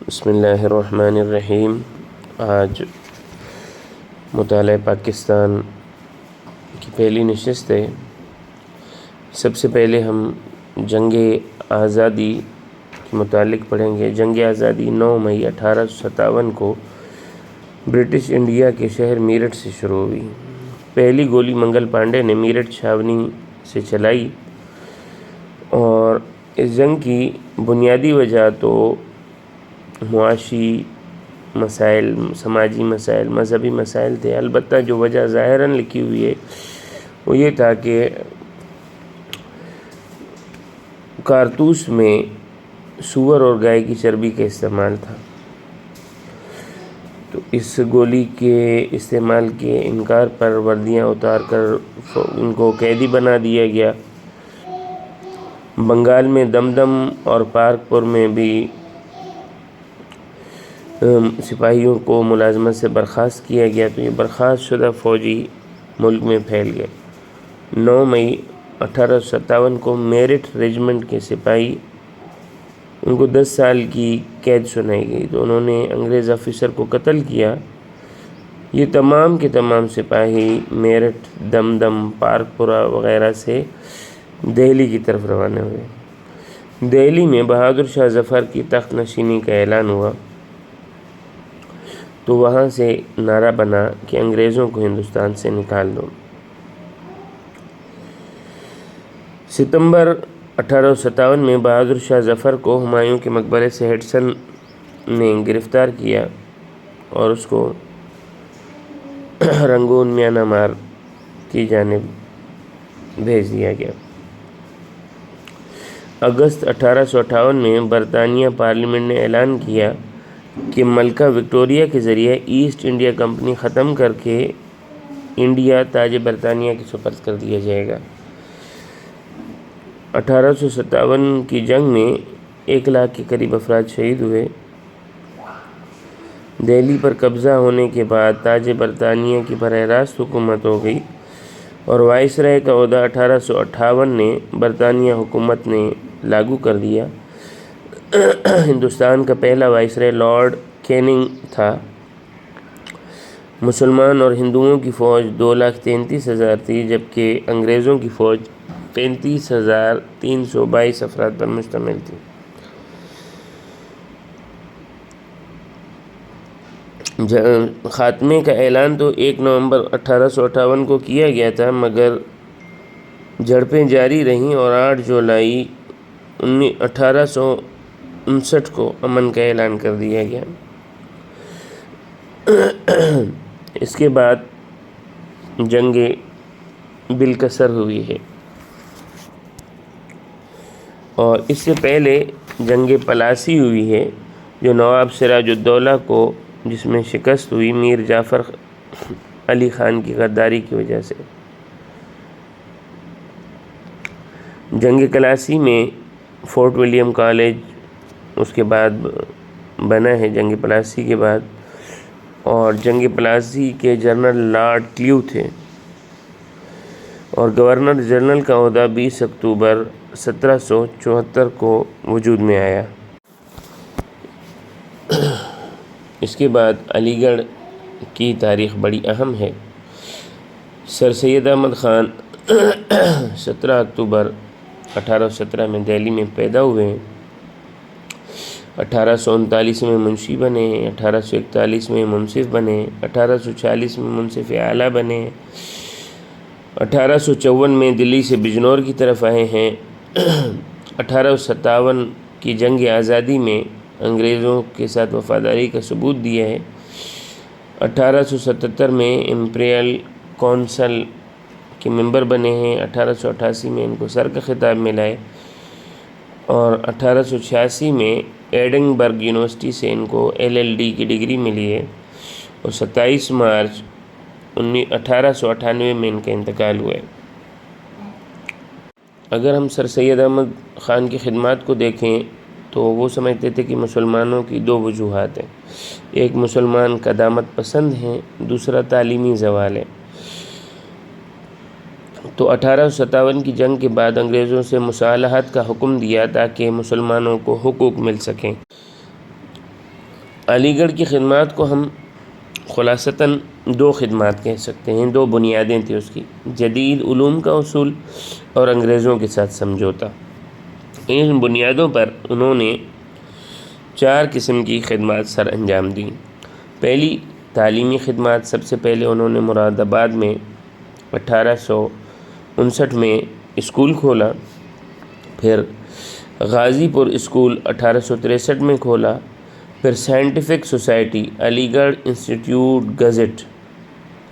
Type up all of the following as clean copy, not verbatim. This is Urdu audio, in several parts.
بسم اللہ الرحمن الرحیم۔ آج مطالعہ پاکستان کی پہلی نشست ہے۔ سب سے پہلے ہم جنگ آزادی کے متعلق پڑھیں گے۔ جنگ آزادی 9 مئی 1857 کو برٹش انڈیا کے شہر میرٹھ سے شروع ہوئی۔ پہلی گولی منگل پانڈے نے میرٹھ چھاونی سے چلائی اور اس جنگ کی بنیادی وجہ تو معاشی مسائل، سماجی مسائل، مذہبی مسائل تھے۔ البتہ جو وجہ ظاہراً لکھی ہوئی ہے وہ یہ تھا کہ کارتوس میں سور اور گائے کی چربی کا استعمال تھا، تو اس گولی کے استعمال کے انکار پر وردیاں اتار کر ان کو قیدی بنا دیا گیا۔ بنگال میں دمدم اور پارک پور میں بھی سپاہیوں کو ملازمت سے برخاست کیا گیا، تو یہ برخاست شدہ فوجی ملک میں پھیل گئے۔ 9 مئی 1857 کو میرٹھ ریجمنٹ کے سپاہی، ان کو 10 سال کی قید سنائی گئی، تو انہوں نے انگریز آفیسر کو قتل کیا۔ یہ تمام کے تمام سپاہی میرٹھ، دمدم، پارک پورہ وغیرہ سے دہلی کی طرف روانہ ہوئے۔ دہلی میں بہادر شاہ ظفر کی تخت نشینی کا اعلان ہوا، تو وہاں سے نعرہ بنا کہ انگریزوں کو ہندوستان سے نکال دو۔ ستمبر 1857 میں بہادر شاہ ظفر کو ہمایوں کے مقبرے سے ہیڈسن نے گرفتار کیا اور اس کو رنگون میانمار کی جانب بھیج دیا گیا۔ اگست 1858 میں برطانیہ پارلیمنٹ نے اعلان کیا کہ ملکہ وکٹوریہ کے ذریعے ایسٹ انڈیا کمپنی ختم کر کے انڈیا تاج برطانیہ کے سپرد کر دیا جائے گا۔ 1857 کی جنگ میں 1 لاکھ کے قریب افراد شہید ہوئے۔ دہلی پر قبضہ ہونے کے بعد تاج برطانیہ کی براہ راست حکومت ہو گئی اور وائسرائے کا عہدہ 1858 نے برطانیہ حکومت نے لاگو کر دیا۔ ہندوستان کا پہلا وائسرائے لارڈ کیننگ تھا۔ مسلمان اور ہندوؤں کی فوج 2,33,000 تھی، جبکہ انگریزوں کی فوج 35,322 افراد پر مشتمل تھی۔ خاتمے کا اعلان تو 1 نومبر 1858 کو کیا گیا تھا، مگر جھڑپیں جاری رہیں اور 8 جولائی 1859 کو امن کا اعلان کر دیا گیا۔ اس کے بعد جنگ بالکسر ہوئی ہے، اور اس سے پہلے جنگ پلاسی ہوئی ہے جو نواب سراج الدولہ کو، جس میں شکست ہوئی میر جعفر علی خان کی غداری کی وجہ سے۔ جنگ کلاسی میں فورٹ ولیم کالج اس کے بعد بنا ہے جنگ پلاسی کے بعد، اور جنگ پلاسی کے جنرل لارڈ کلیو تھے، اور گورنر جنرل کا عہدہ 20 اکتوبر 1774 کو وجود میں آیا۔ اس کے بعد علی گڑھ کی تاریخ بڑی اہم ہے۔ سر سید احمد خان 17 اکتوبر 1817 میں دہلی میں پیدا ہوئے ہیں۔ 1839 میں منشی بنے، 1841 میں منصف بنے، 1846 میں منصف اعلیٰ بنے، 1854 میں دلی سے بجنور کی طرف آئے ہیں۔ 1857 کی جنگ آزادی میں انگریزوں کے ساتھ وفاداری کا ثبوت دیا ہے۔ 1877 میں امپیریل کونسل کے ممبر بنے ہیں۔ 1888 میں ان کو سر کا خطاب ملا ہے، اور 1886 میں ایڈنبرگ یونیورسٹی سے ان کو LL.D کی ڈگری ملی ہے، اور 27 مارچ 1898 میں ان کا انتقال ہوا ہے۔ اگر ہم سر سید احمد خان کی خدمات کو دیکھیں تو وہ سمجھتے تھے کہ مسلمانوں کی 2 وجوہات ہیں، ایک مسلمان قدامت پسند ہیں، دوسرا تعلیمی زوال ہے۔ تو 1857 کی جنگ کے بعد انگریزوں سے مصالحت کا حکم دیا تاکہ مسلمانوں کو حقوق مل سکیں۔ علی گڑھ کی خدمات کو ہم خلاصتاً دو خدمات کہہ سکتے ہیں، دو بنیادیں تھیں اس کی، جدید علوم کا اصول اور انگریزوں کے ساتھ سمجھوتا۔ ان بنیادوں پر انہوں نے 4 قسم کی خدمات سر انجام دیں۔ پہلی تعلیمی خدمات، سب سے پہلے انہوں نے مراد آباد میں 1859 میں اسکول کھولا، پھر غازی پور اسکول 1863 میں کھولا، پھر سائنٹیفک سوسائٹی علی گڑھ انسٹیٹیوٹ گزٹ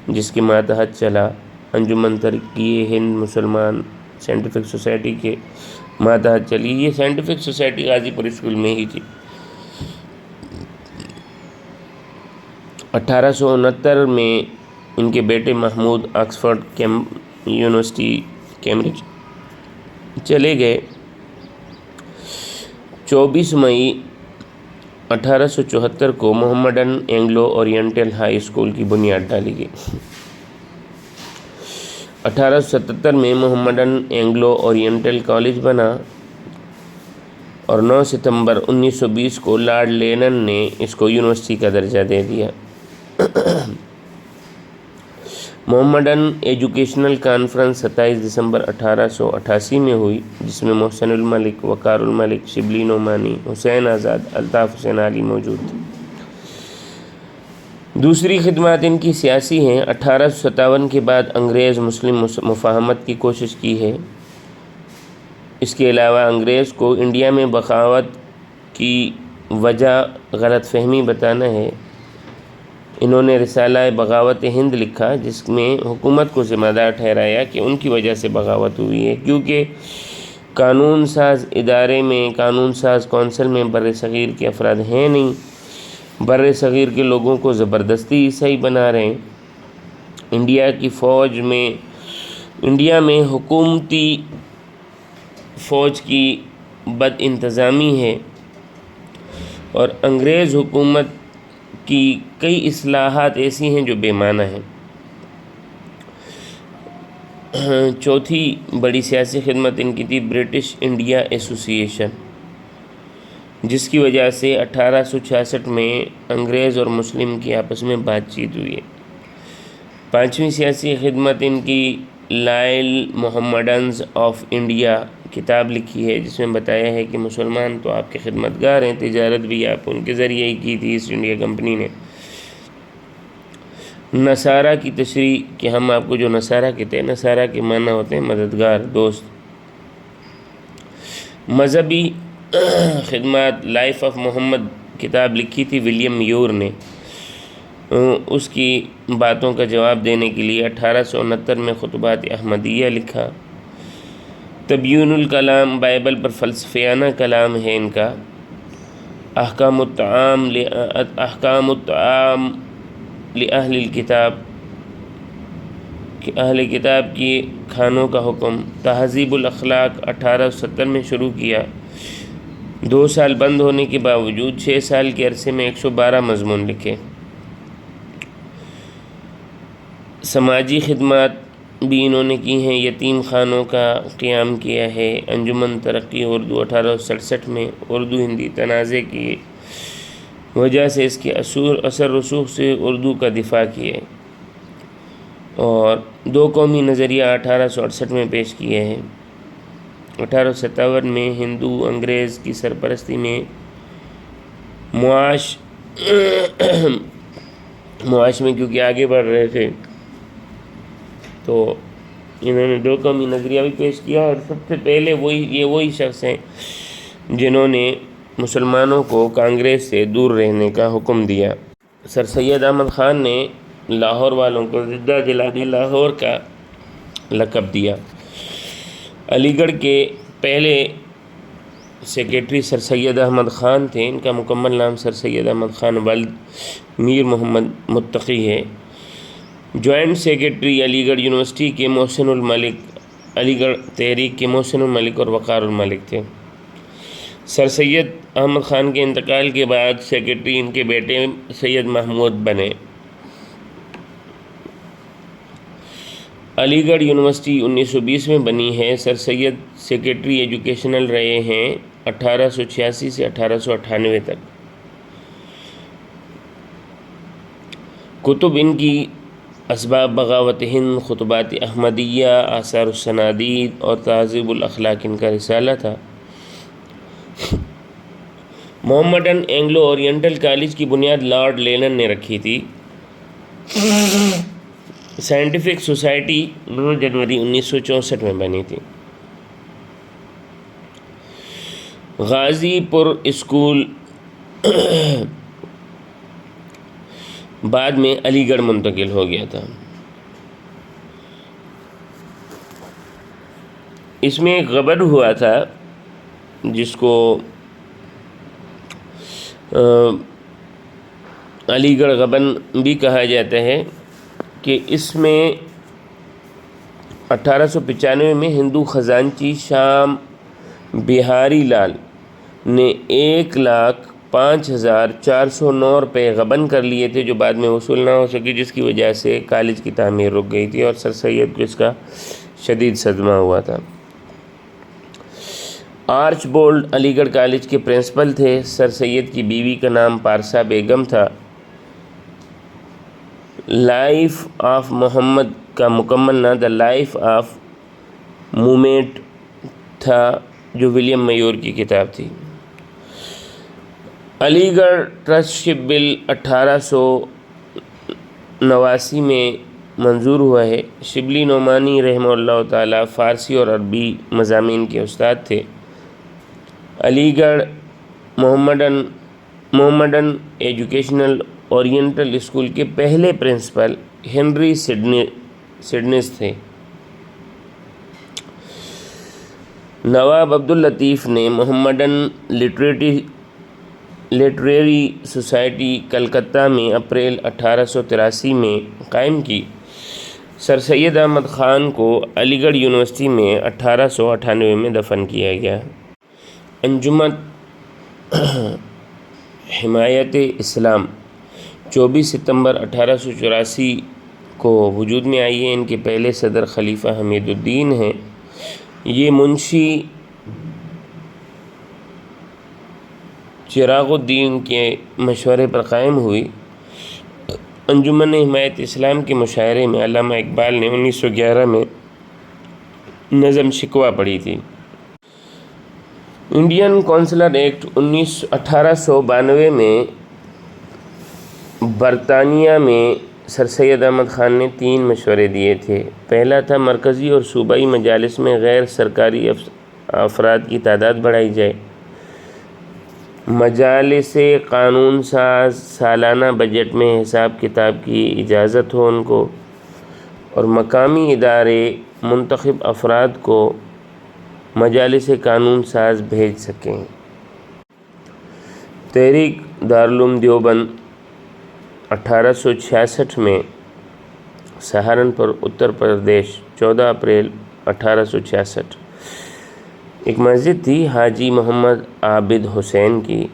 جس کے ماتحت چلا، انجمن ترقی ہند مسلمان سائنٹیفک سوسائٹی کے ماتحت چلی، یہ سائنٹیفک سوسائٹی غازی پور اسکول میں ہی تھی۔ 1869 میں ان کے بیٹے محمود آکسفورڈ یونیورسٹی کیمبرج چلے گئے۔ 24 مئی 1874 کو Mohammedan Anglo oriental high school کی بنیاد ڈالی گئی۔ 1877 میں محمڈن اینگلو اورینٹل کالج بنا اور 9 ستمبر 1920 کو لارڈ لینن نے اس کو یونیورسٹی کا درجہ دے دیا۔ محمڈن ایجوکیشنل کانفرنس 27 دسمبر 1888 میں ہوئی، جس میں محسن الملک، وقار الملک، شبلی نعمانی، حسین آزاد، الطاف حسین علی موجود تھے۔ دوسری خدمات ان کی سیاسی ہیں۔ 1857 کے بعد انگریز مسلم مفاہمت کی کوشش کی ہے۔ اس کے علاوہ انگریز کو انڈیا میں بغاوت کی وجہ غلط فہمی بتانا ہے۔ انہوں نے رسالہ بغاوت ہند لکھا، جس میں حکومت کو ذمہ دار ٹھہرایا کہ ان کی وجہ سے بغاوت ہوئی ہے، کیونکہ قانون ساز ادارے میں، قانون ساز کونسل میں بر صغیر کے افراد ہیں نہیں، بر صغیر کے لوگوں کو زبردستی عیسائی بنا رہے ہیں۔ انڈیا میں حکومتی فوج کی بد انتظامی ہے اور انگریز حکومت کی کئی اصلاحات ایسی ہیں جو بے معنی ہیں۔ چوتھی بڑی سیاسی خدمت ان کی تھی برٹش انڈیا ایسوسی ایشن، جس کی وجہ سے 1866 میں انگریز اور مسلم کی آپس میں بات چیت ہوئی ہے۔ پانچویں سیاسی خدمت ان کی لائل محمڈنز آف انڈیا کتاب لکھی ہے، جس میں بتایا ہے کہ مسلمان تو آپ کے خدمتگار ہیں، تجارت بھی آپ ان کے ذریعے ہی کی تھی ایسٹ انڈیا کمپنی نے۔ نصارہ کی تشریح کہ ہم آپ کو جو نصارہ کہتے ہیں، نصارہ کے معنی ہوتے ہیں مددگار، دوست۔ مذہبی خدمات لائف آف محمد کتاب لکھی تھی ولیم یور نے، اس کی باتوں کا جواب دینے کے لیے 1869 میں خطبات احمدیہ لکھا۔ تبیین الکلام بائبل پر فلسفیانہ کلام ہے ان کا۔ احکام الطعام لأہل الکتاب کہ اہل کتاب کی کھانوں کا حکم۔ تہذیب الاخلاق 1870 میں شروع کیا، 2 سال بند ہونے کے باوجود 6 سال کے عرصے میں 112 مضمون لکھے۔ سماجی خدمات بھی انہوں نے کی ہیں، یتیم خانوں کا قیام کیا ہے، انجمن ترقی اردو 1867 میں اردو ہندی تنازع کی وجہ سے اس کے اثر رسوخ سے اردو کا دفاع کیا، اور 2 قومی نظریہ 1868 میں پیش کیے ہیں۔ 1857 میں ہندو انگریز کی سرپرستی میں معاش میں کیونکہ آگے بڑھ رہے تھے تو انہوں نے 2 قومی نظریہ بھی پیش کیا، اور سب سے پہلے وہی شخص ہیں جنہوں نے مسلمانوں کو کانگریس سے دور رہنے کا حکم دیا۔ سر سید احمد خان نے لاہور والوں کو زندہ دلانے لاہور کا لقب دیا۔ علی گڑھ کے پہلے سیکریٹری سر سید احمد خان تھے، ان کا مکمل نام سر سید احمد خان ولد میر محمد متقی ہے۔ جوائنٹ سیکریٹری علی گڑھ یونیورسٹی کے محسن الملک، علی گڑھ تحریک کے محسن الملک اور وقار الملک تھے۔ سر سید احمد خان کے انتقال کے بعد سیکریٹری ان کے بیٹے سید محمود بنے۔ علی گڑھ یونیورسٹی 1920 میں بنی ہے۔ سر سید سیکریٹری ایجوکیشنل رہے ہیں 1886 سے 1898 تک۔ کتب ان کی اسباب بغاوت ہند، خطبات احمدیہ، آثار السنادید اور تہذیب الاخلاق ان کا رسالہ تھا۔ محمڈن اینگلو اورینٹل کالج کی بنیاد لارڈ لینن نے رکھی تھی۔ سائنٹیفک سوسائٹی 9 جنوری 1964 میں بنی تھی۔ غازی پور اسکول بعد میں علی گڑھ منتقل ہو گیا تھا۔ اس میں ایک غبن ہوا تھا جس کو علی گڑھ غبن بھی کہا جاتا ہے، کہ اس میں 1895 میں ہندو خزانچی شام بہاری لال نے 1,05,409 روپے غبن کر لیے تھے، جو بعد میں وصول نہ ہو سکی، جس کی وجہ سے کالج کی تعمیر رک گئی تھی اور سر سید کو اس کا شدید صدمہ ہوا تھا۔ آرچ بولڈ علی گڑھ کالج کے پرنسپل تھے۔ سر سید کی بیوی کا نام پارسا بیگم تھا۔ لائف آف محمد کا مکمل نام دا لائف آف مومنٹ تھا، جو ولیم میور کی کتاب تھی۔ علی گڑھ ٹرسٹشپ بل 1889 میں منظور ہوا ہے۔ شبلی نعمانی رحمہ اللہ تعالیٰ فارسی اور عربی مضامین کے استاد تھے۔ علی گڑھ محمڈن ایجوکیشنل اورینٹل اسکول کے پہلے پرنسپل ہنری سڈنس تھے۔ نواب عبداللطیف نے محمڈن لٹریری سوسائٹی کلکتہ میں اپریل 1883 میں قائم کی۔ سر سید احمد خان کو علی گڑھ یونیورسٹی میں 1898 میں دفن کیا گیا۔ انجمن حمایت اسلام 24 ستمبر 1884 کو وجود میں آئی ہے۔ ان کے پہلے صدر خلیفہ حمید الدین ہیں۔ یہ منشی چراغ الدین کے مشورے پر قائم ہوئی۔ انجمن حمایت اسلام کے مشاعرے میں علامہ اقبال نے 1911 میں نظم شکوہ پڑھی تھی۔ انڈین کونسلر ایکٹ 1892 میں برطانیہ میں سر سید احمد خان نے 3 مشورے دیے تھے۔ پہلا تھا مرکزی اور صوبائی مجالس میں غیر سرکاری افراد کی تعداد بڑھائی جائے، مجالس قانون ساز سالانہ بجٹ میں حساب کتاب کی اجازت ہو ان کو، اور مقامی ادارے منتخب افراد کو مجالس قانون ساز بھیج سکیں۔ تحریک دارالعلوم دیوبند 1866 میں سہارنپور اتر پردیش 14 اپریل 1866۔ ایک مسجد تھی حاجی محمد عابد حسین کی،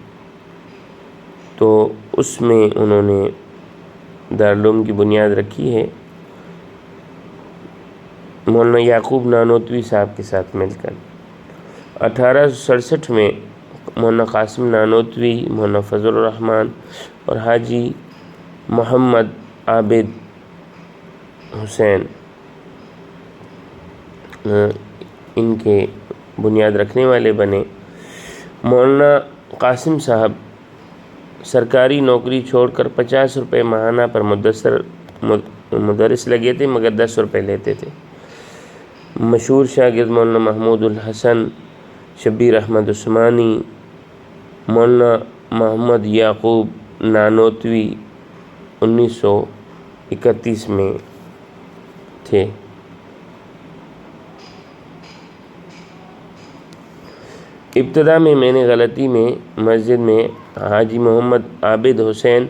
تو اس میں انہوں نے دارالعلوم کی بنیاد رکھی ہے، مولانا یعقوب نانوتوی صاحب کے ساتھ مل کر۔ 1867 میں مولانا قاسم نانوتوی، مولانا فضل الرحمن اور حاجی محمد عابد حسین ان کے بنیاد رکھنے والے بنے۔ مولانا قاسم صاحب سرکاری نوکری چھوڑ کر 50 روپے ماہانہ پر مدرس لگے تھے، مگر 10 روپے لیتے تھے۔ مشہور شاگرد مولانا محمود الحسن، شبیر احمد عثمانی، مولانا محمد یعقوب نانوتوی 1931 میں تھے۔ ابتدا میں نے غلطی میں مسجد میں حاجی محمد عابد حسین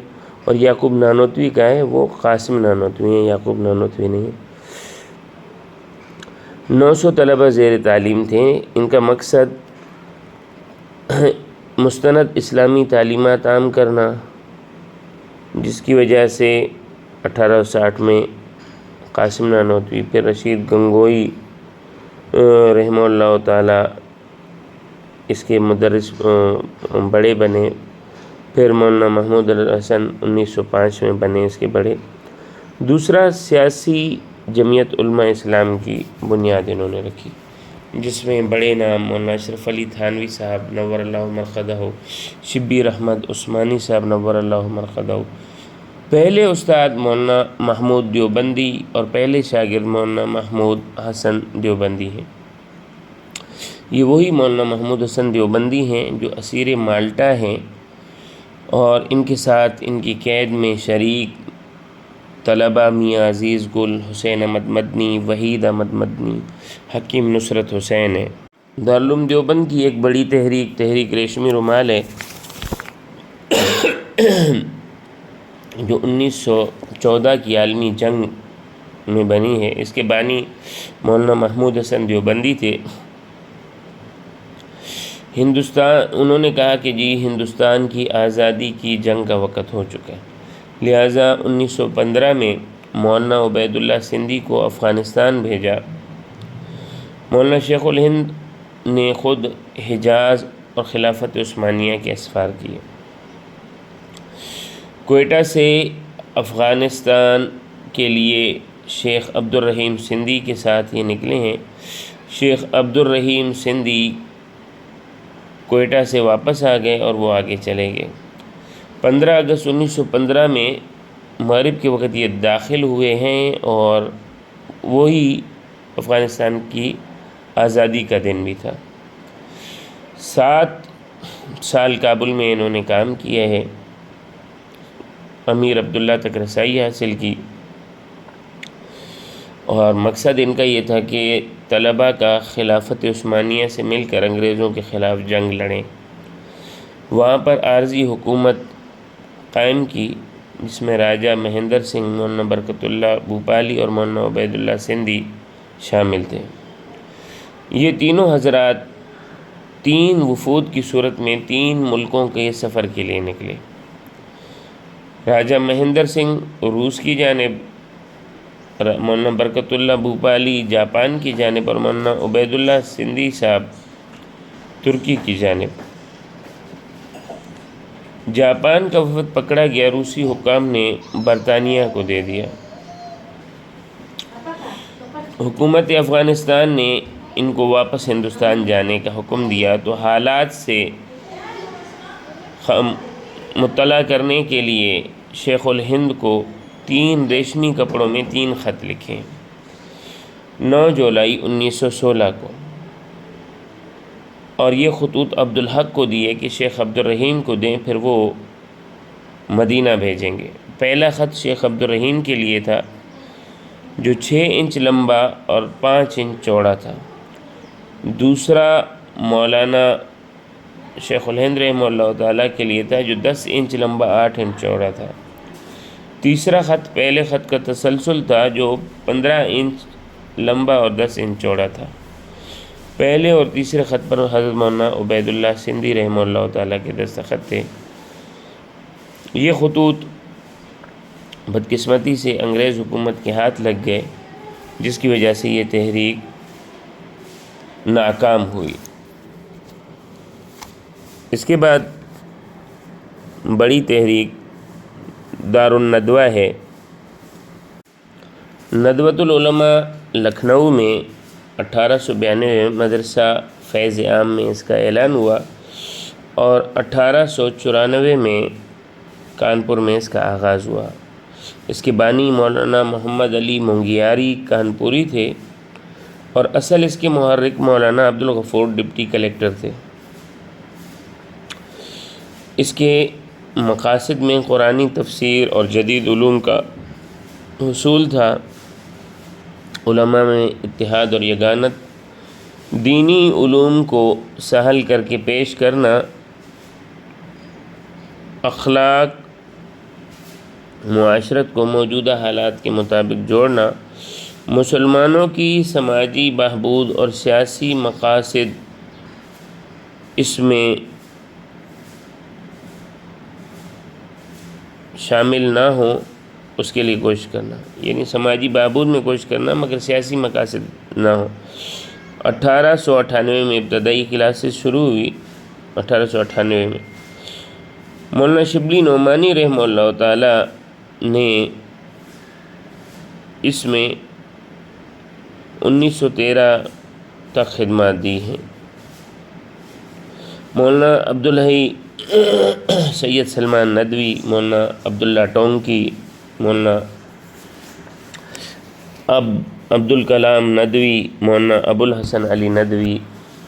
اور یعقوب نانوتوی کا ہے، وہ قاسم نانوتوی ہیں، یعقوب نانوتوی نہیں ہے۔ 900 طلبہ زیر تعلیم تھے۔ ان کا مقصد مستند اسلامی تعلیمات عام کرنا، جس کی وجہ سے 1860 میں قاسم نانوتوی پھر رشید گنگوئی رحمہ اللہ تعالی اس کے مدرس بڑے بنے، پھر مولانا محمود الحسن 1905 میں بنے، اس کے بڑے۔ دوسرا، سیاسی جمعیت علماء اسلام کی بنیاد انہوں نے رکھی، جس میں بڑے نام مولانا اشرف علی تھانوی صاحب نور اللہ مرقدہ، شبیر احمد عثمانی صاحب نور اللہ مرقدہ، پہلے استاد مولانا محمود دیوبندی اور پہلے شاگرد مولانا محمود حسن دیوبندی ہیں۔ یہ وہی مولانا محمود حسن دیوبندی ہیں جو اسیر مالٹا ہیں، اور ان کے ساتھ ان کی قید میں شریک طلبہ میاں عزیز گل، حسین احمد مدنی، وحید احمد مدنی، حکیم نصرت حسین ہے۔ دارالعلوم دیوبند کی ایک بڑی تحریک ریشمی رومال ہے، جو 1914 کی عالمی جنگ میں بنی ہے۔ اس کے بانی مولانا محمود حسن دیوبندی تھے۔ انہوں نے کہا کہ ہندوستان کی آزادی کی جنگ کا وقت ہو چکا ہے، لہٰذا 1915 میں مولانا عبید اللہ سندھی کو افغانستان بھیجا۔ مولانا شیخ الہند نے خود حجاز اور خلافت عثمانیہ کے اسفار کیے۔ کوئٹہ سے افغانستان کے لیے شیخ عبد الرحیم سندھی کے ساتھ یہ نکلے ہیں۔ شیخ عبد الرحیم سندھی کوئٹہ سے واپس آ گئے اور وہ آگے چلے گئے۔ 15 اگست 1915 میں مغرب کے وقت یہ داخل ہوئے ہیں، اور وہی افغانستان کی آزادی کا دن بھی تھا۔ 7 سال کابل میں انہوں نے کام کیا ہے، امیر عبداللہ تک رسائی حاصل کی، اور مقصد ان کا یہ تھا کہ طلباء کا خلافت عثمانیہ سے مل کر انگریزوں کے خلاف جنگ لڑیں۔ وہاں پر عارضی حکومت قائم کی، جس میں راجہ مہندر سنگھ، مولانا برکت اللہ بھوپالی اور مولانا عبید اللہ سندھی شامل تھے۔ یہ تینوں حضرات 3 وفود کی صورت میں 3 ملکوں کے سفر کے لیے نکلے۔ راجہ مہندر سنگھ روس کی جانب، مولانا برکت اللہ بھوپالی جاپان کی جانب، اور مولانا عبید اللہ سندھی صاحب ترکی کی جانب۔ جاپان کا وفد پکڑا گیا، روسی حکام نے برطانیہ کو دے دیا۔ حکومت افغانستان نے ان کو واپس ہندوستان جانے کا حکم دیا، تو حالات سے مطلع کرنے کے لیے شیخ الہند کو 3 ریشمی کپڑوں میں 3 خط لکھے 9 جولائی 1916 کو، اور یہ خطوط عبدالحق کو دیے کہ شیخ عبد الرحیم کو دیں، پھر وہ مدینہ بھیجیں گے۔ پہلا خط شیخ عبد الرحیم کے لیے تھا، جو 6 انچ لمبا اور 5 انچ چوڑا تھا۔ دوسرا مولانا شیخ الہند رحمہ اللہ تعالیٰ کے لیے تھا، جو 10 انچ لمبا 8 انچ چوڑا تھا۔ تیسرا خط پہلے خط کا تسلسل تھا، جو 15 انچ لمبا اور 10 انچ چوڑا تھا۔ پہلے اور تیسرے خط پر حضرت مولانا عبید اللہ سندھی رحمہ اللہ تعالیٰ کے دستخط تھے۔ یہ خطوط بدقسمتی سے انگریز حکومت کے ہاتھ لگ گئے، جس کی وجہ سے یہ تحریک ناکام ہوئی۔ اس کے بعد بڑی تحریک دارالندوہ ہے۔ ندوۃ العلماء لکھنؤ میں 1892 میں مدرسہ فیض عام میں اس کا اعلان ہوا، اور 1894 میں کانپور میں اس کا آغاز ہوا۔ اس کے بانی مولانا محمد علی مونگیاری کانپوری تھے، اور اصل اس کے محرک مولانا عبدالغفور ڈپٹی کلیکٹر تھے۔ اس کے مقاصد میں قرآنی تفسیر اور جدید علوم کا حصول تھا، علماء میں اتحاد اور یگانت، دینی علوم کو سہل کر کے پیش کرنا، اخلاق معاشرت کو موجودہ حالات کے مطابق جوڑنا، مسلمانوں کی سماجی بہبود اور سیاسی مقاصد اس میں شامل نہ ہوں، اس کے لیے کوشش کرنا، یعنی سماجی بہبود میں کوشش کرنا مگر سیاسی مقاصد نہ ہوں۔ 1898 میں ابتدائی کلاسز شروع ہوئی، 1898 میں مولانا شبلی نعمانی رحمہ اللہ تعالی نے اس میں 1913 تک خدمات دی ہیں۔ مولانا عبدالحی سید سلمان ندوی، مولانا عبداللہ ٹونکی، مولانا عبدالکلام ندوی، مولانا ابوالحسن علی ندوی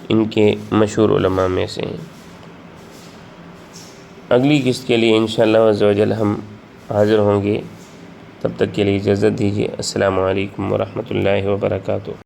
ان کے مشہور علماء میں سے ہیں۔ اگلی قسط کے لیے انشاءاللہ عز و جل ہم حاضر ہوں گے، تب تک کے لیے اجازت دیجیے۔ السلام علیکم ورحمۃ اللہ وبرکاتہ۔